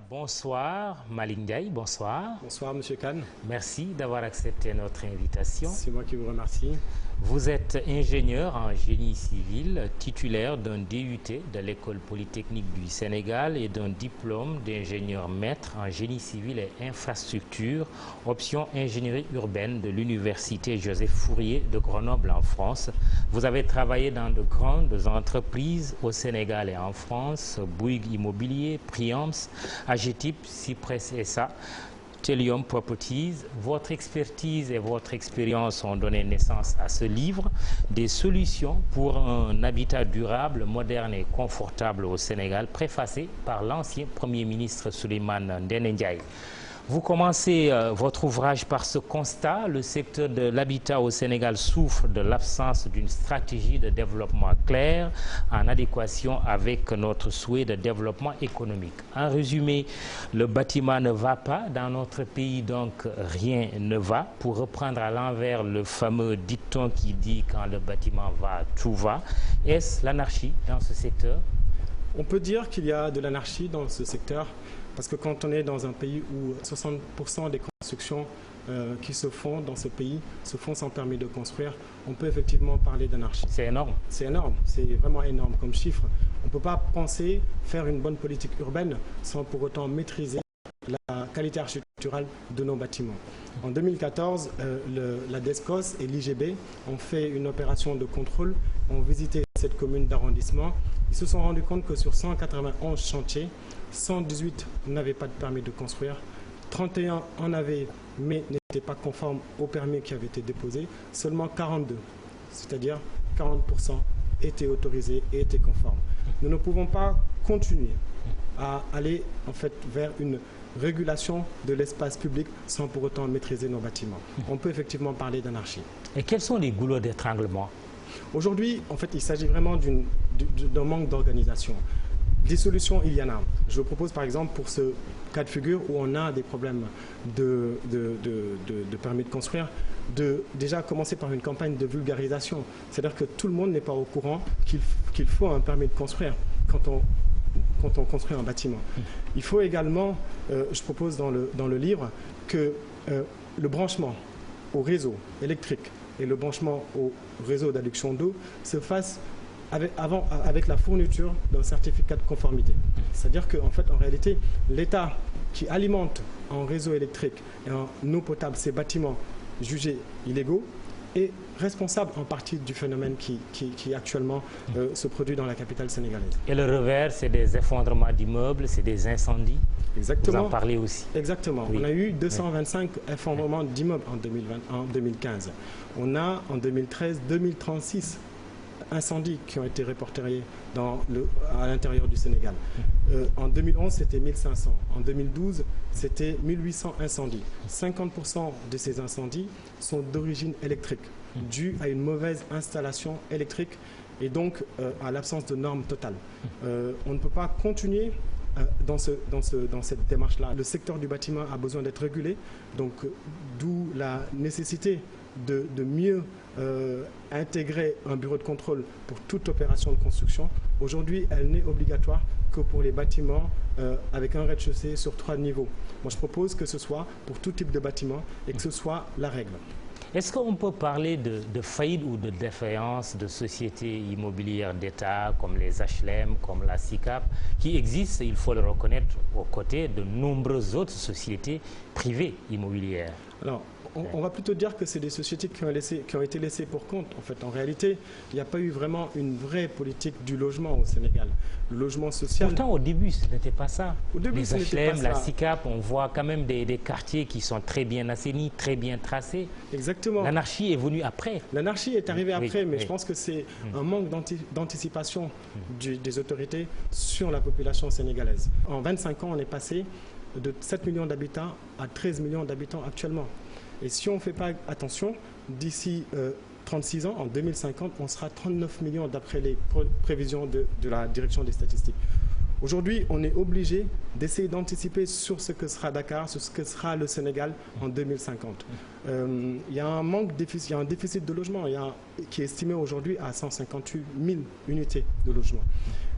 bonsoir. Malick Ndiaye, bonsoir. Bonsoir, Monsieur Kane. Merci d'avoir accepté notre invitation. C'est moi qui vous remercie. Vous êtes ingénieur en génie civil, titulaire d'un DUT de l'École polytechnique du Sénégal et d'un diplôme d'ingénieur maître en génie civil et infrastructure, option ingénierie urbaine de l'Université Joseph Fourier de Grenoble en France. Vous avez travaillé dans de grandes entreprises au Sénégal et en France, Bouygues Immobilier, Priams, AGETIP, Cypress SA, Telium Properties. Votre expertise et votre expérience ont donné naissance à ce livre, Des solutions pour un habitat durable, moderne et confortable au Sénégal, préfacé par l'ancien Premier ministre Souleymane Ndéné Ndiaye. Vous commencez votre ouvrage par ce constat: le secteur de l'habitat au Sénégal souffre de l'absence d'une stratégie de développement claire en adéquation avec notre souhait de développement économique. En résumé, le bâtiment ne va pas dans notre pays, donc rien ne va. Pour reprendre à l'envers le fameux dicton qui dit « quand le bâtiment va, tout va », est-ce l'anarchie dans ce secteur? On peut dire qu'il y a de l'anarchie dans ce secteur, parce que quand on est dans un pays où 60% des constructions qui se font dans ce pays se font sans permis de construire, on peut effectivement parler d'anarchie. C'est énorme. C'est énorme, c'est vraiment énorme comme chiffre. On ne peut pas penser faire une bonne politique urbaine sans pour autant maîtriser la qualité architecturale de nos bâtiments. En 2014, la DESCOS et l'IGB ont fait une opération de contrôle, ont visité cette commune d'arrondissement. Ils se sont rendus compte que sur 191 chantiers, 118 n'avaient pas de permis de construire, 31 en avaient mais n'étaient pas conformes au permis qui avait été déposé, seulement 42, c'est-à-dire 40% étaient autorisés et étaient conformes. Nous ne pouvons pas continuer à aller en fait vers une régulation de l'espace public sans pour autant maîtriser nos bâtiments. On peut effectivement parler d'anarchie. Et quels sont les goulots d'étranglement? Aujourd'hui, en fait, il s'agit vraiment d'un manque d'organisation. Des solutions, il y en a. Je vous propose par exemple pour ce cas de figure où on a des problèmes de permis de construire, de déjà commencer par une campagne de vulgarisation. C'est-à-dire que tout le monde n'est pas au courant qu'il faut un permis de construire quand on construit un bâtiment. Il faut également, je propose dans le livre, que le branchement au réseau électrique et le branchement au réseau d'adduction d'eau se fasse avec la fourniture d'un certificat de conformité. C'est-à-dire qu'en fait, en réalité, l'État qui alimente en réseau électrique et en eau potable ces bâtiments jugés illégaux est responsable en partie du phénomène qui actuellement se produit dans la capitale sénégalaise. Et le revers, c'est des effondrements d'immeubles, c'est des incendies. Exactement. Vous en parlez aussi. Exactement. Oui. On a eu 225 effondrements d'immeubles en 2015. On a en 2013 2036 incendies qui ont été répertoriés à l'intérieur du Sénégal. En 2011, c'était 1500. En 2012, c'était 1800 incendies. 50% de ces incendies sont d'origine électrique, due à une mauvaise installation électrique et donc à l'absence de normes totales. On ne peut pas continuer dans cette démarche-là. Le secteur du bâtiment a besoin d'être régulé, donc d'où la nécessité de mieux intégrer un bureau de contrôle pour toute opération de construction. Aujourd'hui, elle n'est obligatoire que pour les bâtiments avec un rez-de-chaussée sur 3 niveaux. Moi, je propose que ce soit pour tout type de bâtiment et que ce soit la règle. Est-ce qu'on peut parler de faillite ou de défaillance de sociétés immobilières d'État comme les HLM, comme la SICAP, qui existent, il faut le reconnaître, aux côtés de nombreuses autres sociétés privées immobilières? Alors, on va plutôt dire que c'est des sociétés qui ont été laissées pour compte. En fait, en réalité, il n'y a pas eu vraiment une vraie politique du logement au Sénégal. Le logement social... Pourtant, au début, ce n'était pas ça. Au début, les HLM, la SICAP, on voit quand même des quartiers qui sont très bien assainis, très bien tracés. Exactement. L'anarchie est venue après. L'anarchie est arrivée après, mais je pense que c'est un manque d'anticipation des autorités sur la population sénégalaise. En 25 ans, on est passé de 7 millions d'habitants à 13 millions d'habitants actuellement. Et si on ne fait pas attention, d'ici 36 ans, en 2050, on sera 39 millions d'après les prévisions de la direction des statistiques. Aujourd'hui, on est obligé d'essayer d'anticiper sur ce que sera Dakar, sur ce que sera le Sénégal en 2050. Il y a un déficit de logement qui est estimé aujourd'hui à 158 000 unités de logement.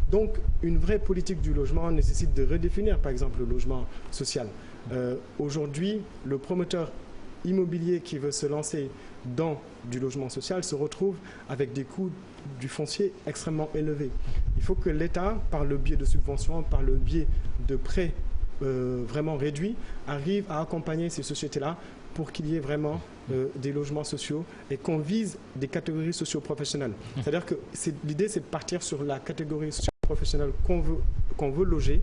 Donc, une vraie politique du logement nécessite de redéfinir, par exemple, le logement social. Aujourd'hui, le promoteur immobilier qui veut se lancer dans du logement social se retrouve avec des coûts du foncier extrêmement élevés. Il faut que l'État, par le biais de subventions, par le biais de prêts vraiment réduits, arrive à accompagner ces sociétés-là pour qu'il y ait vraiment des logements sociaux et qu'on vise des catégories socio-professionnelles. C'est-à-dire que l'idée, c'est de partir sur la catégorie socio-professionnelle qu'on veut loger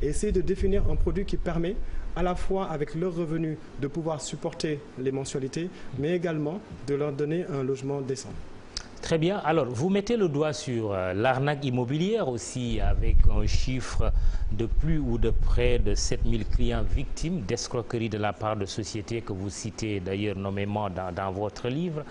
et essayer de définir un produit qui permet à la fois avec leurs revenus de pouvoir supporter les mensualités, mais également de leur donner un logement décent. Très bien. Alors, vous mettez le doigt sur l'arnaque immobilière aussi, avec un chiffre de plus ou de près de 7000 clients victimes d'escroquerie de la part de sociétés que vous citez d'ailleurs nommément dans votre livre.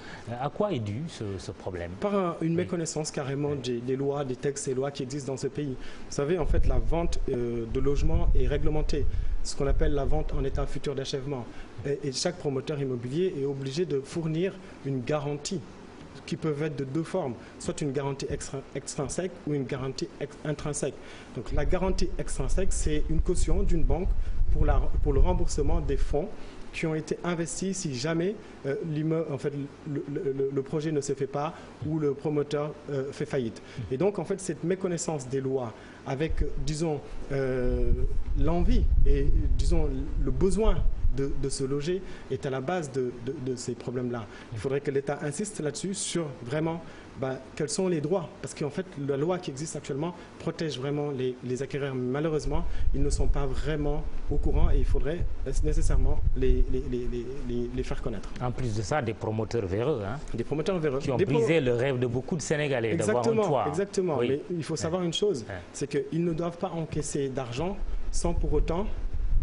À quoi est dû ce problème? Par une méconnaissance carrément des lois, des textes et lois qui existent dans ce pays. Vous savez, en fait, la vente de logements est réglementée, ce qu'on appelle la vente en état futur d'achèvement. Et chaque promoteur immobilier est obligé de fournir une garantie qui peuvent être de deux formes, soit une garantie extrinsèque ou une garantie intrinsèque. Donc la garantie extrinsèque, c'est une caution d'une banque pour le remboursement des fonds qui ont été investis si jamais en fait, le projet ne se fait pas ou le promoteur fait faillite. Et donc, en fait, cette méconnaissance des lois avec, disons, l'envie et, disons, le besoin de se loger est à la base de ces problèmes-là. Il faudrait que l'État insiste là-dessus sur vraiment quels sont les droits. Parce qu'en fait, la loi qui existe actuellement protège vraiment les acquéreurs. Malheureusement, ils ne sont pas vraiment au courant et il faudrait nécessairement les faire connaître. En plus de ça, des promoteurs véreux. Hein, des promoteurs véreux. Qui ont brisé le rêve de beaucoup de Sénégalais d'avoir un toit. Exactement. Oui. Mais il faut savoir une chose, c'est qu'ils ne doivent pas encaisser d'argent sans pour autant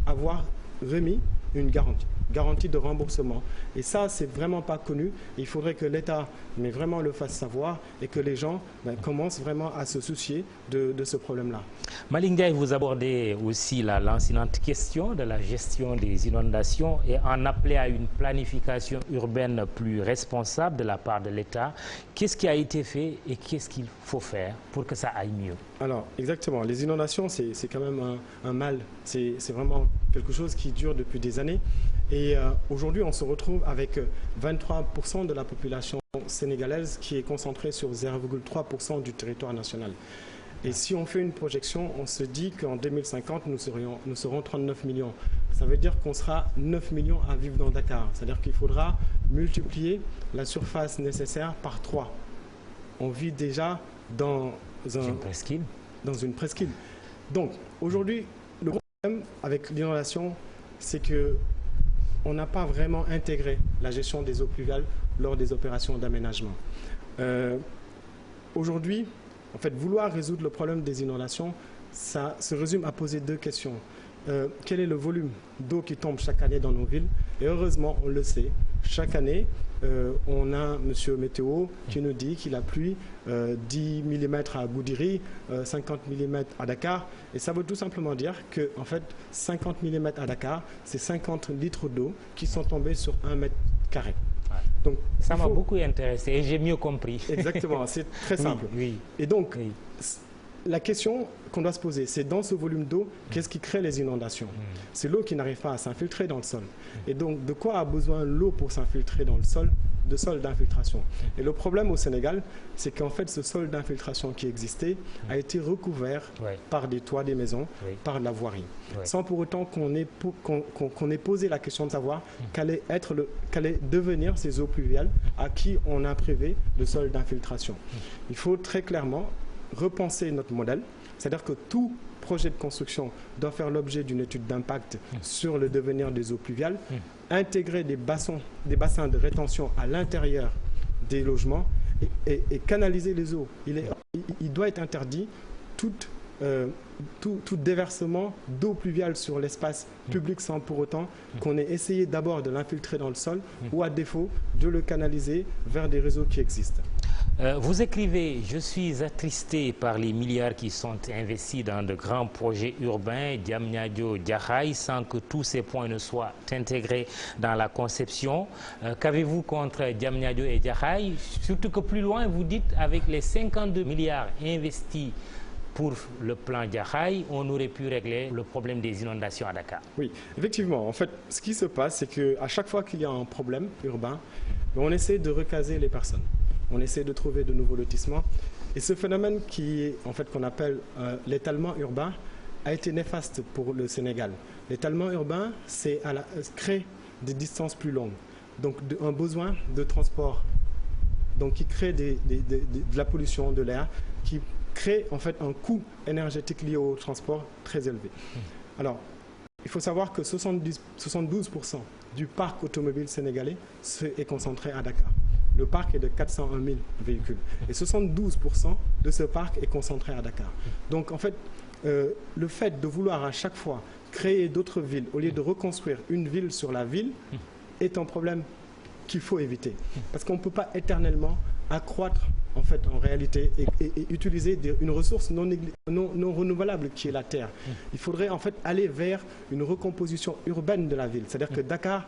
avoir remis une garantie de remboursement. Et ça, c'est vraiment pas connu. Il faudrait que l'État, mais vraiment le fasse savoir et que les gens commencent vraiment à se soucier de ce problème-là. Malick Ndiaye, vous abordez aussi la lancinante question de la gestion des inondations et en appelez à une planification urbaine plus responsable de la part de l'État. Qu'est-ce qui a été fait et qu'est-ce qu'il faut faire pour que ça aille mieux? Alors, exactement. Les inondations, c'est quand même un mal. C'est vraiment quelque chose qui dure depuis des années. Et aujourd'hui, on se retrouve avec 23% de la population sénégalaise qui est concentrée sur 0,3% du territoire national. Et si on fait une projection, on se dit qu'en 2050, nous serons 39 millions. Ça veut dire qu'on sera 9 millions à vivre dans Dakar. C'est-à-dire qu'il faudra multiplier la surface nécessaire par 3. On vit déjà dans une presqu'île. Donc, aujourd'hui, le problème avec l'inondation, c'est que on n'a pas vraiment intégré la gestion des eaux pluviales lors des opérations d'aménagement. Aujourd'hui, en fait, vouloir résoudre le problème des inondations, ça se résume à poser deux questions. Quel est le volume d'eau qui tombe chaque année dans nos villes? Et heureusement, on le sait, chaque année, on a Monsieur Météo qui nous dit qu'il a plu 10 mm à Goudiri, 50 mm à Dakar. Et ça veut tout simplement dire que, en fait, 50 mm à Dakar, c'est 50 litres d'eau qui sont tombés sur 1 mètre carré. Donc, ça m'a beaucoup intéressé et j'ai mieux compris. Exactement, c'est très simple. Oui. Et donc, la question qu'on doit se poser, c'est dans ce volume d'eau, qu'est-ce qui crée les inondations? C'est l'eau qui n'arrive pas à s'infiltrer dans le sol. Et donc, de quoi a besoin l'eau pour s'infiltrer dans le sol? De sol d'infiltration. Et le problème au Sénégal, c'est qu'en fait, ce sol d'infiltration qui existait a été recouvert par des toits des maisons, par la voirie, sans pour autant qu'on ait posé la question de savoir qu'allait devenir ces eaux pluviales à qui on a privé de sol d'infiltration. Il faut très clairement repenser notre modèle, c'est-à-dire que tout projet de construction doit faire l'objet d'une étude d'impact sur le devenir des eaux pluviales, intégrer des bassins de rétention à l'intérieur des logements et canaliser les eaux. Il doit être interdit tout déversement d'eau pluviale sur l'espace public sans pour autant qu'on ait essayé d'abord de l'infiltrer dans le sol ou à défaut de le canaliser vers des réseaux qui existent. Vous écrivez « Je suis attristé par les milliards qui sont investis dans de grands projets urbains, Diamniadio, Jaxaay, sans que tous ces points ne soient intégrés dans la conception. Qu'avez-vous contre Diamniadio et Jaxaay? Surtout que plus loin, vous dites avec les 52 milliards investis pour le plan Jaxaay, on aurait pu régler le problème des inondations à Dakar. Oui, effectivement. En fait, ce qui se passe, c'est qu'à chaque fois qu'il y a un problème urbain, on essaie de recaser les personnes. On essaie de trouver de nouveaux lotissements. Et ce phénomène qu'on appelle l'étalement urbain a été néfaste pour le Sénégal. L'étalement urbain, c'est crée des distances plus longues. Donc un besoin de transport, donc qui crée de la pollution de l'air, qui crée en fait un coût énergétique lié au transport très élevé. Alors, il faut savoir que 72% du parc automobile sénégalais est concentré à Dakar. Le parc est de 401 000 véhicules. Et 72% de ce parc est concentré à Dakar. Donc, en fait, le fait de vouloir à chaque fois créer d'autres villes, au lieu de reconstruire une ville sur la ville, est un problème qu'il faut éviter. Parce qu'on ne peut pas éternellement accroître en réalité et utiliser une ressource non renouvelable qui est la terre. Il faudrait en fait aller vers une recomposition urbaine de la ville. C'est-à-dire que Dakar,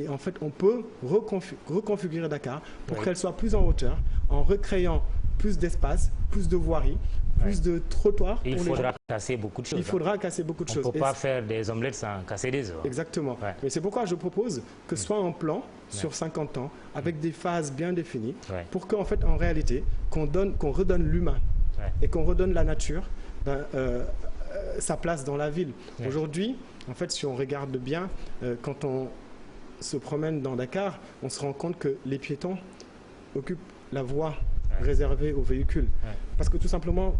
en fait, on peut reconfigurer Dakar pour qu'elle soit plus en hauteur, en recréant plus d'espace, plus de voiries, plus de trottoirs. Et il faudra casser beaucoup de choses. Il faudra casser beaucoup de choses. On ne peut pas faire des omelettes sans casser des œufs. Exactement. Mais c'est pourquoi je propose que ce soit un plan sur 50 ans, avec des phases bien définies, pour qu'en fait, en réalité, qu'on redonne l'humain et qu'on redonne la nature sa place dans la ville. Aujourd'hui, en fait, si on regarde bien, quand on se promène dans Dakar, on se rend compte que les piétons occupent la voie réservée aux véhicules. Parce que tout simplement,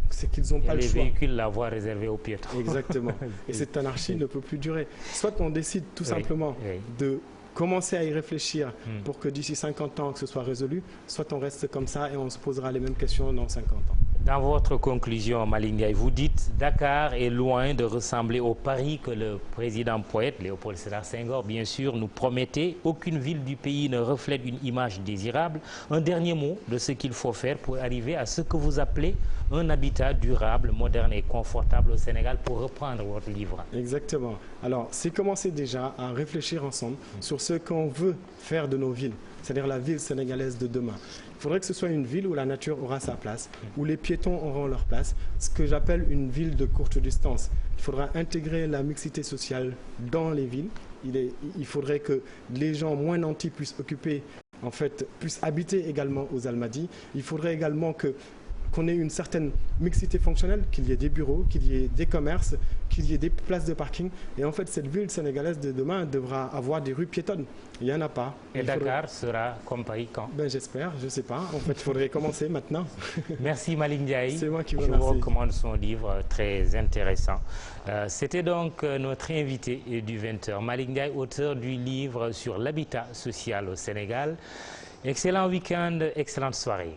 c'est qu'ils n'ont pas le choix. Les véhicules, la voie réservée aux piétons. Exactement. Et cette anarchie ne peut plus durer. Soit on décide tout simplement de commencer à y réfléchir pour que d'ici 50 ans que ce soit résolu, soit on reste comme ça et on se posera les mêmes questions dans 50 ans. Dans votre conclusion, Malick Ndiaye, vous dites Dakar est loin de ressembler au Paris que le président poète Léopold Sédar Senghor, bien sûr, nous promettait. Aucune ville du pays ne reflète une image désirable. Un dernier mot de ce qu'il faut faire pour arriver à ce que vous appelez un habitat durable, moderne et confortable au Sénégal, pour reprendre votre livre. Exactement. Alors, c'est commencer déjà à réfléchir ensemble sur ce qu'on veut faire de nos villes, c'est-à-dire la ville sénégalaise de demain. Il faudrait que ce soit une ville où la nature aura sa place, où les piétons auront leur place, ce que j'appelle une ville de courte distance. Il faudra intégrer la mixité sociale dans les villes. Il faudrait que les gens moins nantis puissent habiter également aux Almadies. Il faudrait également qu'on ait une certaine mixité fonctionnelle, qu'il y ait des bureaux, qu'il y ait des commerces, qu'il y ait des places de parking. Et en fait, cette ville sénégalaise de demain devra avoir des rues piétonnes. Il n'y en a pas. Et Dakar sera comme Paris quand? J'espère, je ne sais pas. En fait, il faudrait commencer maintenant. Merci Malick Ndiaye. C'est moi qui vous remercie. Je vous remercie. recommande son livre, très intéressant. C'était donc notre invité du 20h, Malick Ndiaye, auteur du livre sur l'habitat social au Sénégal. Excellent week-end, excellente soirée.